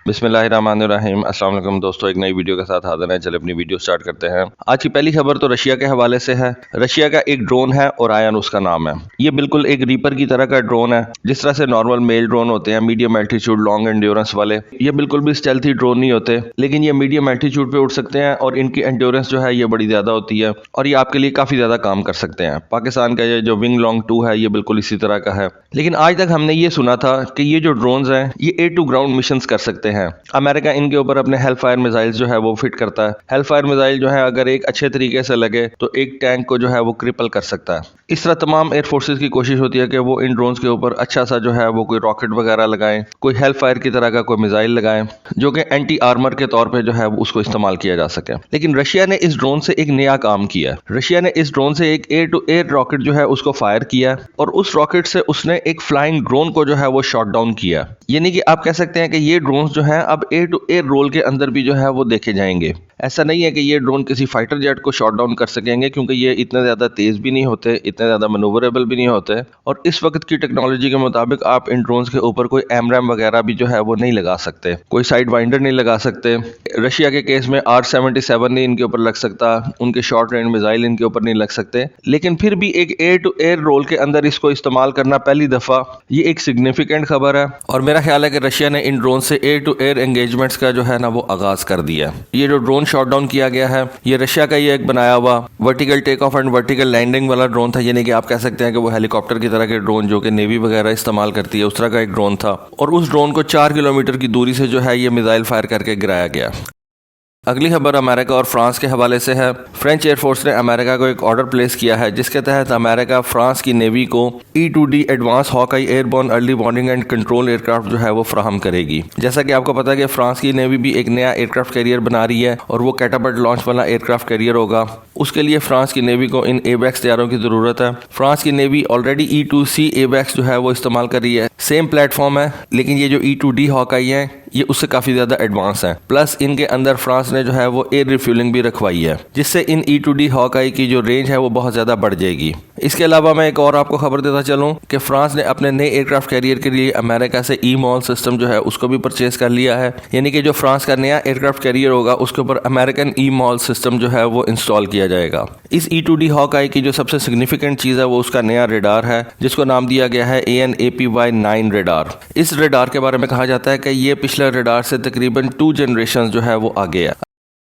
बिस्मिल्लाहिर्रहमानिर्रहीम। अस्सलाम वालेकुम दोस्तों, एक नई वीडियो के साथ हाजिर हैं। चले अपनी वीडियो स्टार्ट करते हैं। आज की पहली खबर तो रशिया के हवाले से है। रशिया का एक ड्रोन है और आयन उसका नाम है। ये बिल्कुल एक रीपर की तरह का ड्रोन है। जिस तरह से नॉर्मल मेल ड्रोन होते हैं मीडियम एल्टीट्यूड लॉन्ग एंड्योरेंस वाले, ये बिल्कुल भी स्टेल्थी ड्रोन नहीं होते, लेकिन ये मीडियम एल्टीट्यूड पे उड़ सकते हैं और इनकी एंड्योरेंस जो है ये बड़ी ज्यादा होती है और ये आपके लिए काफी ज्यादा काम कर सकते हैं। पाकिस्तान का ये जो विंग लॉन्ग 2 है ये बिल्कुल इसी तरह का है। लेकिन आज तक हमने ये सुना था कि ये जो ड्रोन्स हैं ये एयर टू ग्राउंड मिशन कर सकते हैं। अमेरिका इनके ऊपर अपने हेलफायर मिसाइल्स जो है वो फिट करता है। हेलफायर मिसाइल जो है अगर एक अच्छे तरीके से लगे तो एक टैंक को जो है वो क्रिपल कर सकता है। इस तरह तमाम एयर फोर्सेस की कोशिश होती है कि वो इन ड्रोन्स के ऊपर अच्छा सा जो है वो कोई रॉकेट वगैरह लगाएं, कोई हेलफायर की तरह का कोई मिसाइल लगाएं जो कि एंटी आर्मर के तौर पे जो है उसको इस्तेमाल किया जा सके। लेकिन रशिया ने इस ड्रोन से एक नया काम किया। रशिया ने इस ड्रोन से एक एयर टू एयर रॉकेट जो है उसको फायर किया और उस रॉकेट से उसने एक फ्लाइंग ड्रोन को जो है वो शॉट डाउन किया। यानी कि आप कह सकते हैं कि ये ड्रोन्स जो हैं अब एयर टू एयर रोल के अंदर भी जो है वो देखे जाएंगे। ऐसा नहीं है कि ये ड्रोन किसी फाइटर जेट को शॉट डाउन कर सकेंगे, क्योंकि ये इतने ज़्यादा तेज़ भी नहीं होते, इतने ज़्यादा मनूवरेबल भी नहीं होते और इस वक्त की टेक्नोलॉजी के मुताबिक आप इन ड्रोन्स के ऊपर कोई एमरैम वगैरह भी जो है वो नहीं लगा सकते, कोई साइड वाइंडर नहीं लगा सकते। रशिया के केस में R-77 नहीं इनके ऊपर लग सकता, उनके शॉर्ट रेंज मिसाइल इनके ऊपर नहीं लग सकते। लेकिन फिर भी एक एयर टू एयर रोल के अंदर इसको इस्तेमाल करना पहली दफ़ा, ये एक सिग्निफिकेंट खबर है और मेरा ख्याल है कि रशिया ने इन ड्रोन से एयर टू एयर एंगेजमेंट्स का जो है ना वो आगाज कर दिया। ये जो ड्रोन शॉट डाउन किया गया है ये रशिया का ये एक बनाया हुआ vertical take off and vertical landing वाला ड्रोन था। यानी कि आप कह सकते हैं कि वो हेलीकॉप्टर की तरह के ड्रोन जो कि नेवी वगैरह इस्तेमाल करती है उस तरह का एक ड्रोन था और उस ड्रोन को 4 किलोमीटर की दूरी से जो है ये मिसाइल फायर करके गिराया गया। अगली खबर अमेरिका और फ्रांस के हवाले से है। फ्रेंच एयरफोर्स ने अमेरिका को एक ऑर्डर प्लेस किया है जिसके तहत अमेरिका फ्रांस की नेवी को E-2D advance Hawkeye airborne early warning and control aircraft जो है वो फ्राहम करेगी। जैसा कि आपको पता है कि फ्रांस की नेवी भी एक नया एयरक्राफ्ट कैरियर बना रही है और वो कैटापल्ट लॉन्च वाला एयरक्राफ्ट कैरियर होगा। उसके लिए फ्रांस की नेवी को इन एबैक्स तैयारों की जरूरत है। फ्रांस की नेवी ऑलरेडी E-2C एबैक्स जो है वो इस्तेमाल कर रही है। सेम प्लेटफॉर्म है, लेकिन ये जो E-2D हॉकाई है ये उससे काफी ज्यादा एडवांस है। प्लस इनके अंदर फ्रांस ने जो है वो एयर रिफ्यूलिंग भी रखवाई है जिससे इन E-2D हॉकाई की जो रेंज है वो बहुत ज्यादा बढ़ जाएगी। इसके अलावा मैं एक और आपको खबर देता चलूं कि फ्रांस ने अपने नए एयरक्राफ्ट कैरियर के लिए अमेरिका से E-MAL सिस्टम जो है उसको भी परचेज कर लिया है। यानी कि जो फ्रांस का नया एयरक्राफ्ट कैरियर होगा उसके ऊपर अमेरिकन E-MAL सिस्टम जो है वो इंस्टॉल किया जाएगा। इस E-2D हॉकाई की जो सबसे सिग्निफिकेंट चीज है वो उसका नया रेडार है जिसको नाम दिया गया है AN/APY-9 रेडार। इस रेडार के बारे में कहा जाता है कि ये पिछले रेडार से तकरीबन 2 जनरेशन जो है वो आगे है।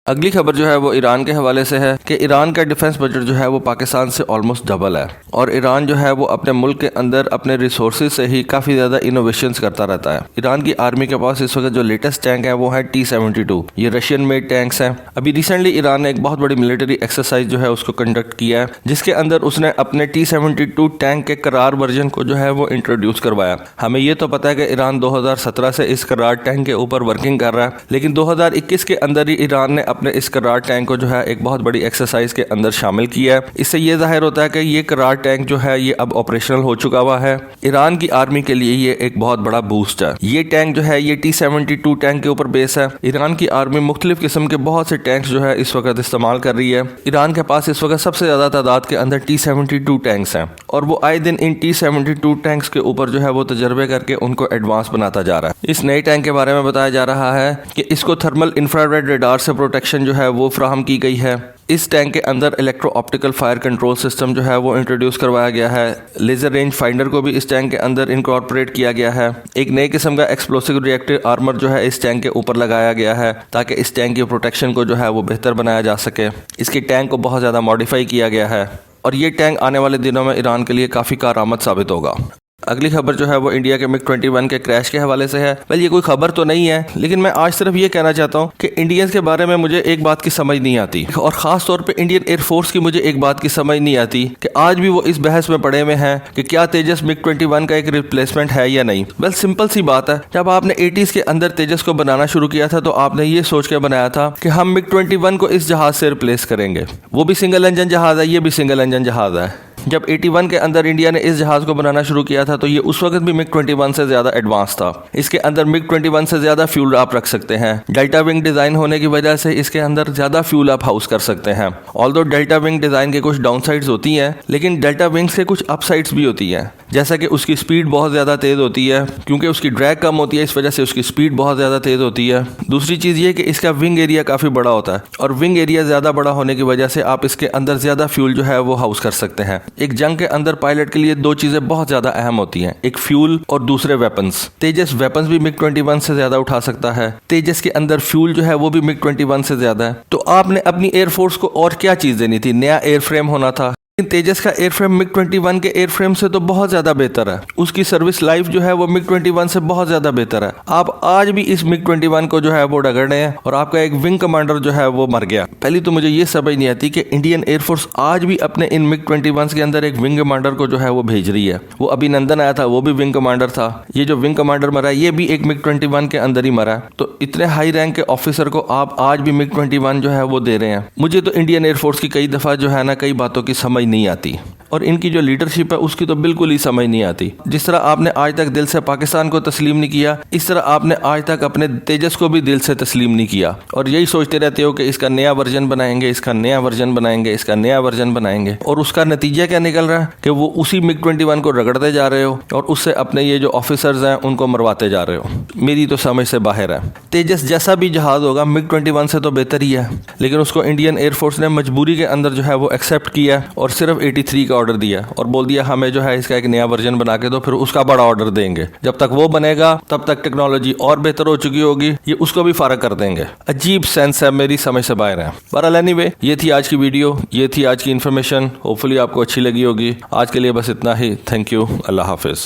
अगली खबर जो है वो ईरान के हवाले से है कि ईरान का डिफेंस बजट जो है वो पाकिस्तान से ऑलमोस्ट डबल है और ईरान जो है वो अपने मुल्क के अंदर अपने रिसोर्सेज से ही काफ़ी ज़्यादा इनोवेशंस करता रहता है। ईरान की आर्मी के पास इस वक्त जो लेटेस्ट टैंक है वो है T-72। ये रशियन मेड टैंक्स हैं। अभी रिसेंटली ईरान ने एक बहुत बड़ी मिलिट्री एक्सरसाइज जो है उसको कंडक्ट किया है जिसके अंदर उसने अपने T-72 टैंक के करार वर्जन को जो है वो इंट्रोड्यूस करवाया। हमें ये तो पता है कि ईरान 2017 से इस करार टैंक के ऊपर वर्किंग कर रहा है, लेकिन 2021 के अंदर ही ईरान ने अपने इस करार टैंक को जो है एक बहुत बड़ी एक्सरसाइज के अंदर शामिल किया है। इससे ये जाहिर होता है कि ये करार टैंक जो है ये अब ऑपरेशनल हो चुका हुआ है। ईरान की आर्मी के लिए ये एक बहुत बड़ा बूस्ट है। ये टैंक जो है ये T-72 टैंक के ऊपर बेस है। ईरान की आर्मी मुख्तलिफ किस्म के बहुत से टैंक्स जो है इस वक्त इस्तेमाल कर रही है। ईरान के पास इस वक्त सबसे ज्यादा तादाद के अंदर T-72 टैंक्स हैं और वो आए दिन इन T-72 टैंक्स के ऊपर जो है वो तजर्बे करके उनको एडवांस बनाता जा रहा है। इस नए टैंक के बारे में बताया जा रहा है कि इसको थर्मल इंफ्रारेड रेडार से प्रोटेक्शन जो है वो फ्राहम की गई है। इस टैंक के अंदर electro optical fire control system जो है वो इंट्रोड्यूस करवाया गया है। लेजर रेंज फाइंडर को भी इस टैंक के अंदर इनकॉर्पोरेट किया गया है। एक नए किस्म का एक्सप्लोसिव रिएक्टिव आर्मर जो है इस टैंक के ऊपर लगाया गया है ताकि इस टैंक की प्रोटेक्शन को जो है वो बेहतर बनाया जा सके। इसके टैंक को बहुत ज़्यादा मॉडिफाई किया गया है और ये टैंक आने वाले दिनों में ईरान के लिए काफ़ी कारआमद साबित होगा। अगली खबर जो है वो इंडिया के MiG-21 के क्रैश के हवाले से है। वेल ये कोई खबर तो नहीं है, लेकिन मैं आज सिर्फ ये कहना चाहता हूँ कि इंडियंस के बारे में मुझे एक बात की समझ नहीं आती और ख़ास तौर पे इंडियन एयरफोर्स की मुझे एक बात की समझ नहीं आती कि आज भी वो इस बहस में पड़े हुए हैं कि क्या तेजस MiG-21 का एक रिप्लेसमेंट है या नहीं। वेल सिंपल सी बात है, जब आपने 80s के अंदर तेजस को बनाना शुरू किया था तो आपने ये सोच के बनाया था कि हम MiG-21 को इस जहाज से रिप्लेस करेंगे। वो भी सिंगल इंजन जहाज है, ये भी सिंगल इंजन जहाज है। जब 81 के अंदर इंडिया ने इस जहाज को बनाना शुरू किया था तो ये उस वक्त भी MiG-21 से ज्यादा एडवांस था। इसके अंदर MiG-21 से ज्यादा फ्यूल आप रख सकते हैं। डेल्टा विंग डिजाइन होने की वजह से इसके अंदर ज्यादा फ्यूल आप हाउस कर सकते हैं। ऑल्दो डेल्टा विंग डिजाइन के कुछ डाउनसाइड्स होती हैं, लेकिन डेल्टा विंग्स के कुछ अपसाइड्स भी होती हैं, जैसा कि उसकी स्पीड बहुत ज्यादा तेज होती है, क्योंकि उसकी ड्रैग कम होती है, इस वजह से उसकी स्पीड बहुत ज्यादा तेज होती है। दूसरी चीज ये कि इसका विंग एरिया काफी बड़ा होता है, और विंग एरिया ज्यादा बड़ा होने की वजह से आप इसके अंदर ज्यादा फ्यूल जो है वो हाउस कर सकते हैं। एक जंग के अंदर पायलट के लिए दो चीजें बहुत ज्यादा अहम होती हैं, एक फ्यूल और दूसरे वेपन्स। तेजस वेपन्स भी MiG-21 से ज्यादा उठा सकता है। तेजस के अंदर फ्यूल जो है वो भी MiG-21 से ज्यादा है। तो आपने अपनी एयरफोर्स को और क्या चीज देनी थी? नया एयरफ्रेम होना था। तेजस का एयरफ्रेम MiG-21 के एयरफ्रेम से तो बहुत ज्यादा बेहतर है। उसकी सर्विस लाइफ जो है वो MiG-21 से बहुत ज्यादा बेहतर है। आप आज भी इस MiG-21 को जो है वो रगड़ रहे हैं और आपका एक विंग कमांडर जो है वो मर गया। पहले तो मुझे ये समझ नहीं आती कि इंडियन एयरफोर्स आज भी अपने इन MiG-21 के अंदर एक विंग कमांडर को जो है वो भेज रही है। वो अभिनंदन आया था, वो भी विंग कमांडर था। ये जो विंग कमांडर मरा है ये भी एक MiG-21 के अंदर ही मरा है। तो इतने हाई रैंक के ऑफिसर को आप आज भी MiG-21 जो है वो दे रहे हैं। मुझे तो इंडियन एयरफोर्स की कई दफा जो है ना कई बातों की समझ नहीं आती, और इनकी जो लीडरशिप है उसकी तो बिल्कुल ही समझ नहीं आती। जिस तरह आपने आज तक दिल से पाकिस्तान को तस्लीम नहीं किया, इस तरह आपने आज तक अपने तेजस को भी दिल से तस्लीम नहीं किया, और यही सोचते रहते हो कि इसका नया वर्जन बनाएंगे, इसका नया वर्जन बनाएंगे, इसका नया वर्जन बनाएंगे। और उसका नतीजा क्या निकल रहा है कि वो उसी MiG-21 को रगड़ते जा रहे हो और उससे अपने ये जो ऑफिसर्स हैं उनको मरवाते जा रहे हो। मेरी तो समझ से बाहर है। तेजस जैसा भी जहाज होगा MiG-21 से तो बेहतर ही है, लेकिन उसको इंडियन एयरफोर्स ने मजबूरी के अंदर जो है वो एक्सेप्ट किया और सिर्फ 83 का ऑर्डर दिया और बोल दिया हमें जो है इसका एक नया वर्जन बना के दो, फिर उसका बड़ा ऑर्डर देंगे। जब तक वो बनेगा तब तक टेक्नोलॉजी और बेहतर हो चुकी होगी, ये उसको भी फारग कर देंगे। अजीब सेंस है, मेरी समझ से बाहर है। बहरहाल एनीवे, ये थी आज की वीडियो, ये थी आज की इन्फॉर्मेशन। होपफुली आपको अच्छी लगी होगी। आज के लिए बस इतना ही। Thank you. Allah Hafiz.